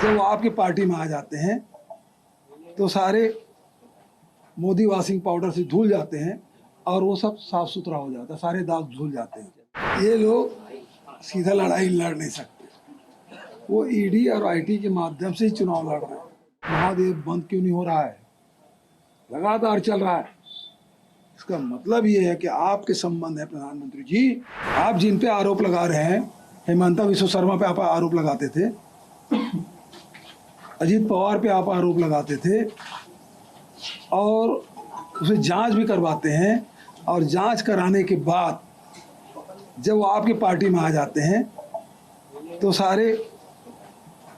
जब वो आपकी पार्टी में आ जाते हैं तो सारे मोदी वॉशिंग पाउडर से धुल जाते हैं और वो सब साफ सुथरा हो जाता है, सारे दाग धुल जाते हैं। ये लोग सीधा लड़ाई लड़ नहीं सकते, वो ईडी और आईटी के माध्यम से ही चुनाव लड़ रहे हैं। महादेव बंद क्यों नहीं हो रहा है, लगातार चल रहा है। इसका मतलब ये है कि आपके संबंध है प्रधानमंत्री जी। आप जिन पे आरोप लगा रहे हैं, हेमंता विश्व शर्मा पे आप आरोप लगाते थे, अजीत पवार पे आप आरोप लगाते थे और उसे जांच भी करवाते हैं, और जांच कराने के बाद जब वो आपकी पार्टी में आ जाते हैं तो सारे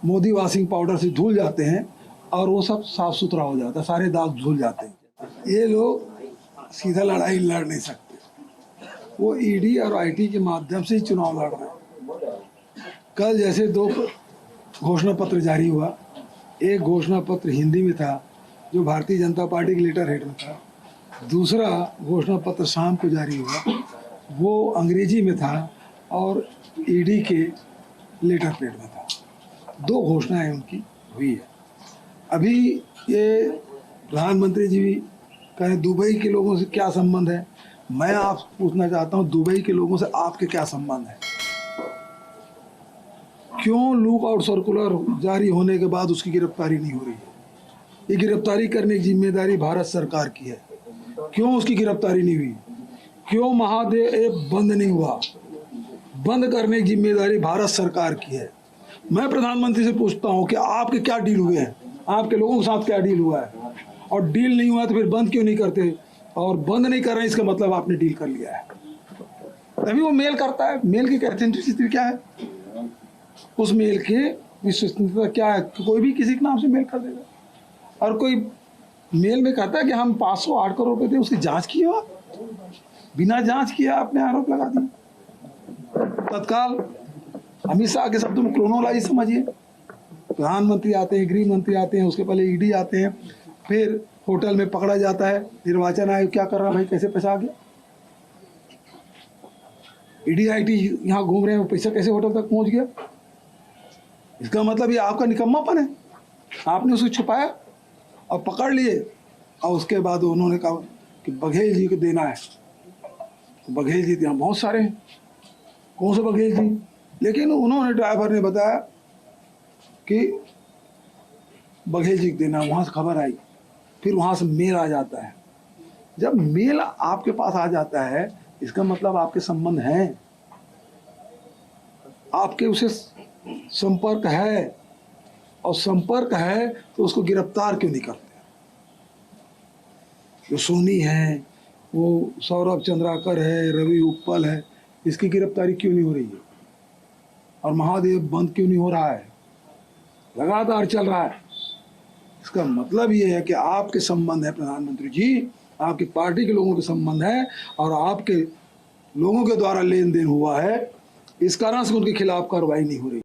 मोदी वॉशिंग पाउडर से धुल जाते हैं और वो सब साफ सुथरा हो जाता है, सारे दाग धुल जाते हैं। ये लोग सीधा लड़ाई लड़ नहीं सकते, वो ईडी और आईटी के माध्यम से ही चुनाव लड़ रहे हैं। कल जैसे 2 घोषणा पत्र जारी हुआ, एक घोषणा पत्र हिंदी में था जो भारतीय जनता पार्टी के लेटर हेड में था, दूसरा घोषणा पत्र शाम को जारी हुआ वो अंग्रेजी में था और ईडी के लेटर पेड में था। 2 घोषणाएं उनकी हुई है। अभी ये प्रधानमंत्री जी भी कहें दुबई के लोगों से क्या संबंध है, मैं आप पूछना चाहता हूँ दुबई के लोगों से आपके क्या संबंध है? क्यों लुक आउट सर्कुलर जारी होने के बाद उसकी गिरफ्तारी नहीं हो रही है? ये गिरफ्तारी करने की जिम्मेदारी भारत सरकार की है, क्यों उसकी गिरफ्तारी नहीं हुई? क्यों महादेव ऐप बंद नहीं हुआ? बंद करने की जिम्मेदारी भारत सरकार की है। मैं प्रधानमंत्री से पूछता हूं कि आपके क्या डील हुए हैं, आपके लोगों के साथ क्या डील हुआ है, और डील नहीं हुआ तो फिर बंद क्यों नहीं करते? और बंद नहीं कर रहे इसका मतलब आपने डील कर लिया है। तभी वो मेल करता है। मेल की ऑथेंटिसिटी क्या है, उस मेल की विश्वसनीयता क्या है? कोई भी किसी के नाम से मेल कर देगा, और कोई मेल में कहता है कि हम 508 करोड़ रुपए थे, उसकी जांच की हो, बिना जांच किए आपने आरोप लगा दिया। तत्काल अमित शाह के शब्दों में क्रोनोलॉजी समझिए, प्रधानमंत्री आते हैं, गृह मंत्री आते हैं, उसके पहले ईडी आते हैं, फिर होटल में पकड़ा जाता है। निर्वाचन आयोग क्या कर रहा है भाई, कैसे पैसा आ गया? ईडी आईटी यहाँ घूम रहे हैं, पैसा कैसे होटल तक पहुंच गया? इसका मतलब ये आपका निकम्मापन है, आपने उसको छुपाया और पकड़ लिए, और उसके बाद उन्होंने कहा कि बघेल जी को देना है। तो बघेल जी यहाँ बहुत सारे हैं, कौन से बघेल जी? लेकिन उन्होंने, ड्राइवर ने बताया कि बघेल जी को देना, वहाँ से खबर आई, फिर वहाँ से मेल आ जाता है। जब मेल आपके पास आ जाता है इसका मतलब आपके संबंध हैं, आपके उसे संपर्क है, और संपर्क है तो उसको गिरफ्तार क्यों नहीं करते? जो सोनी है, वो सौरभ चंद्राकर है, रवि उपल है, इसकी गिरफ्तारी क्यों नहीं हो रही है? और महादेव बंद क्यों नहीं हो रहा है? लगातार चल रहा है। इसका मतलब ये है कि आपके संबंध है प्रधानमंत्री जी, आपकी पार्टी के लोगों के संबंध है, और आपके लोगों के द्वारा लेन देन हुआ है, इस कारण से उनके खिलाफ कार्रवाई नहीं हो रही।